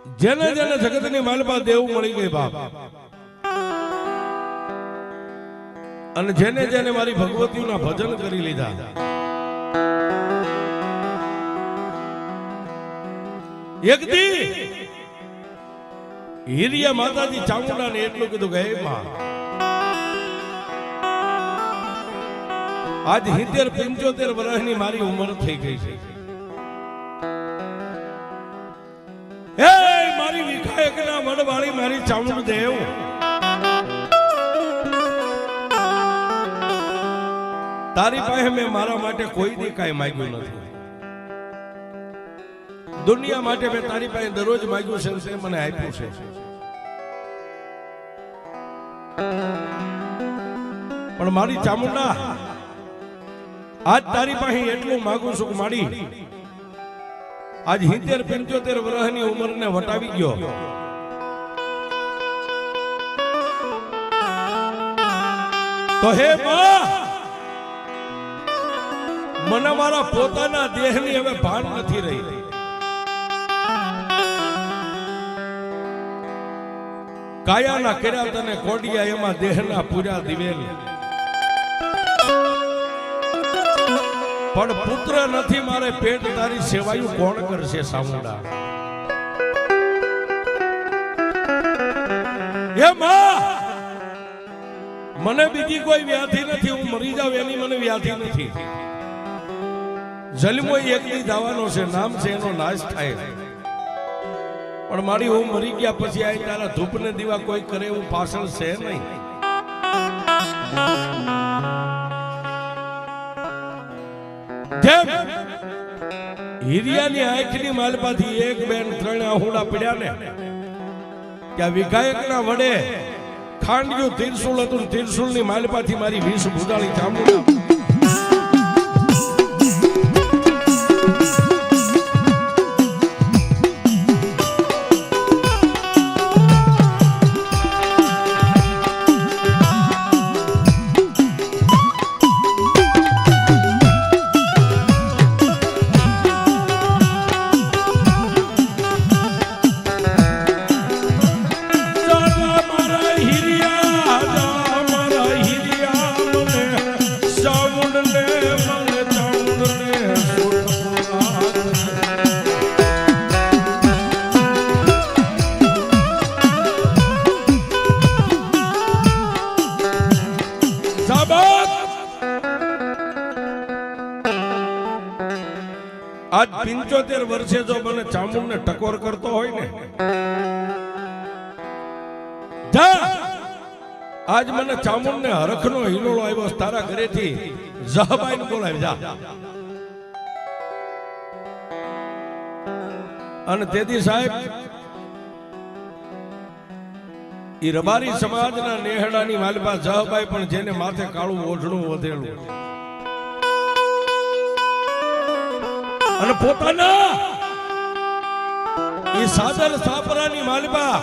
જેને જેને જગતની માલપા દેવ મળી ગઈ બાપ, અને જેને જેને મારી ભગવતીના ભજન કરી લીધા, એક દી હિરિયા માતાજી ચામુંડાને એટલું કીધું કે હે માં, આજ 70-75 વર્ષની મારી ઉંમર થઈ ગઈ છે, હે મારી વિખાયકના વડવાળી મારી ચામુંડ દેવ, તારી પાસે મેં મારા માટે કોઈ દી કાંઈ માંગ્યું નથી, દુનિયા માટે મેં તારી પાસે દરરોજ માંગ્યું છે, તે મને આપ્યું છે, પણ મારી ચામુંડા આજ તારી પાસે એટલું માંગુ છું કે મારી આજ 70-75 વર્ષની ઉંમરને વટાવી ગયો, તો હે માં, મને મારા પોતાના દેહની હવે ભાન નથી રહી, કાયાના કર્યા તને કોડિયા, એમાં દેહના પૂર્યા દિવેલ, પણ પુત્ર નથી મારે પેટ, તારી સેવાયું કોણ કરશે સામુંડા? હે માં, મને બીજી કોઈ વ્યાધિ નથી, હું મરી જાઉં એની મને વ્યાધિ નથી, જન્મો એક દી જવાનો છે, નામ છે એનો નાશ થાય, પણ મારી હું મરી ગયા પછી આ તારા ધૂપ ને દીવા કોઈ કરે એવું પાછળ છે નહીં, જેમ હિરિયાની આંખની માલપાથી 1, 2, 3 આહુડા પડ્યા ને, ત્યાં વિઘાયકના વડે ખાંડ્યું તિરસુલ હતું, તિરસુલની માલપાથી મારી 20 ભૂજાળી ચામુંડા આજ 75 વર્ષે જો મને ચામુંડને ટકોર કરતો હોય ને, આજ મને ચામુંડને હરખનો હિલોળો આવ્યો, તારા ઘરેથી જહબાઈને બોલાવી જા, અને તેથી સાહેબ ઈ રબારી સમાજના નેહડાની માલપા જહબાઈ, પણ જેને માથે કાળું ઓઢણું વધેલું અને પોતાના ઈ સાદર સાપરાની માલપા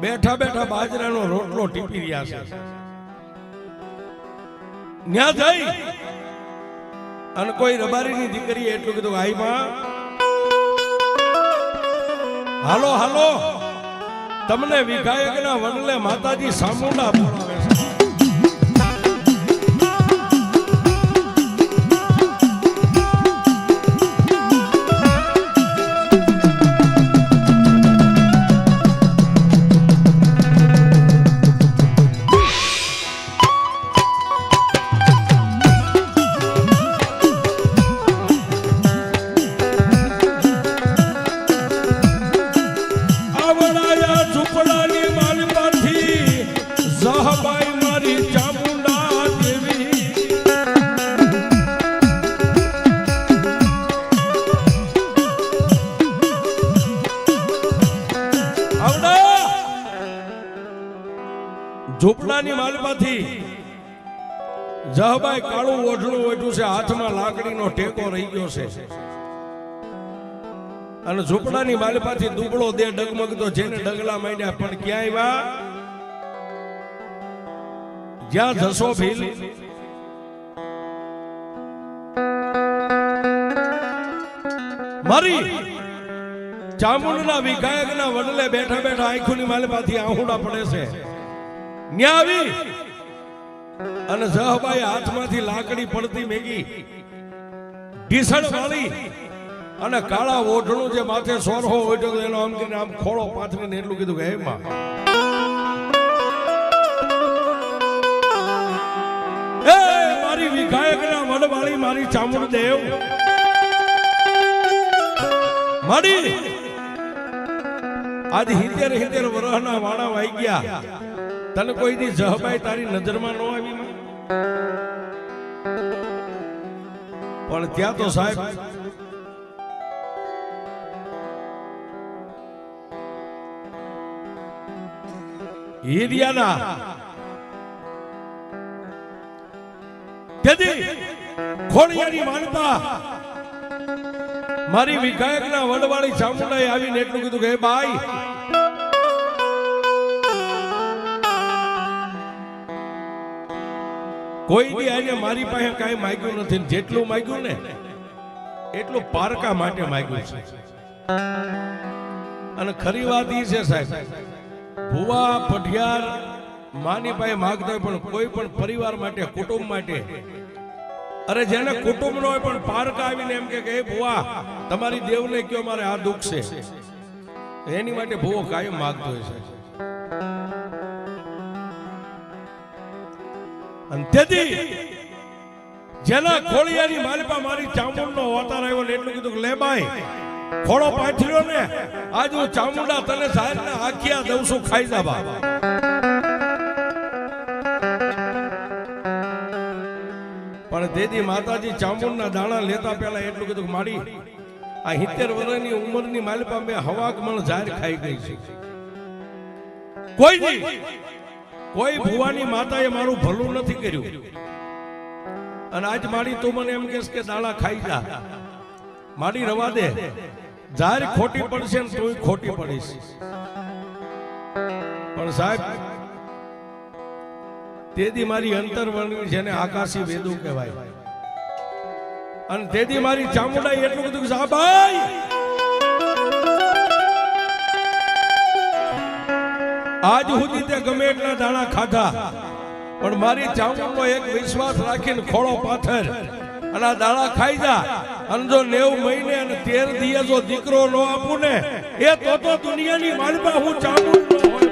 બેઠા બેઠા બાજરાનો રોટલો ટીપી રહ્યા છે, ન્યા જઈ અને કોઈ રબારીની દીકરીએ એટલું કીધું, આઈ માં, હાલો હાલો, તમને વિઘાયકના વડલે માતાજી ચામુંડા બોલાવે છે. ઝૂંપડાની માલમાંથી જહબાઈ કાળું ઓઢણું ઓઢ્યું છે, હાથમાં લાકડીનો ટેકો રહી ગયો છે, અને ઝૂંપડાની માલપાથી દુબળો દે ડગમગતો, જેને ડગલા માંડ્યા પણ ક્યાંય વા જ્યાં જશો ભીલ મારી ચામુંડના વિઘાયકના વડલે બેઠા બેઠા આંખોની માલમાંથી આહુડા પડે છે ન્યા આવી અને જહબાઈ હાથમાંથી લાકડી પડતી મેગી ઢીસણ વાળી અને કાળા ઓઢણું જે માથે સોરહો ઓઢ્યો એનો આમ કરીને આમ ખોળો પાથરીને એટલું કીધું કે હે માં એ મારી વિઘાયકના વડવાળી મારી ચામુંડ દેવ માડી આજ 70 વર્ષના વાણા વાઈ ગયા તને કોઈ દી જહબાઈ તારી નજરમાં ન આવી પણ ત્યાં તો સાહેબ હિરિયાના કેદી ખોડિયાની માનતા મારી વિઘાયકના વડવાળી ચામુંડાએ આવીને એટલું કીધું કે બાઈ કોઈ દી આને મારી પાસે કાંઈ માંગ્યું નથી જેટલું માંગ્યું ને એટલું પારકા માટે માંગ્યું છે અને ખરી વાત એ છે સાહેબ ભુવા પઢિયાર માની પાસે માંગતા હોય પણ કોઈ પણ પરિવાર માટે કુટુંબ માટે અરે જેને કુટુંબ નો હોય પણ પારકા આવીને એમ કે એ ભુવા તમારી દેવને કયો મારે આ દુઃખ છે એની માટે ભુવો કાયમ માંગતો હોય છે અને તેથી જેના ખોળિયાની માલિપા મારી ચામુંડનો અવતાર આવ્યો ને એટલું કીધું કે લે બાઈ ખોળો પાથર્યો ને આજ હું ચામુંડા તને સાહેબને આખિયા દઉં છું ખાઈ જા બા પણ દેદી માતાજી ચામુંડના દાણા લેતા પહેલા એટલું કીધું કે મારી આ 70 વર્ષની ઉંમરની માલિપા મેં હવાકમણ જાહેર ખાઈ ગઈ છે કોઈ ભુવાની માતાએ મારું ભલું નથી કર્યું અને આજ મારી તું મને એમ કહેશ કે દાણા ખાઈ જા મારી રવા દે જાહેર ખોટી પડશે ને તું ખોટી પડીશ પણ સાહેબ તેદી મારી અંતરવર્ણી જેને આકાશી વેદો કહેવાય અને તેદી મારી ચામુંડાએ એટલું કીધું કે સાહેબાઈ આજ સુધી તે ગમે એટલા દાણા ખાધા પણ મારી ચામુંડનો એક વિશ્વાસ રાખીને ખોળો પાથર અને આ દાણા ખાઈ જા અને જો 90 મહિને અને 13 દિવસ જો દીકરો ન આપું ને એ તો દુનિયાની માલપા હું ચામુંડ હોય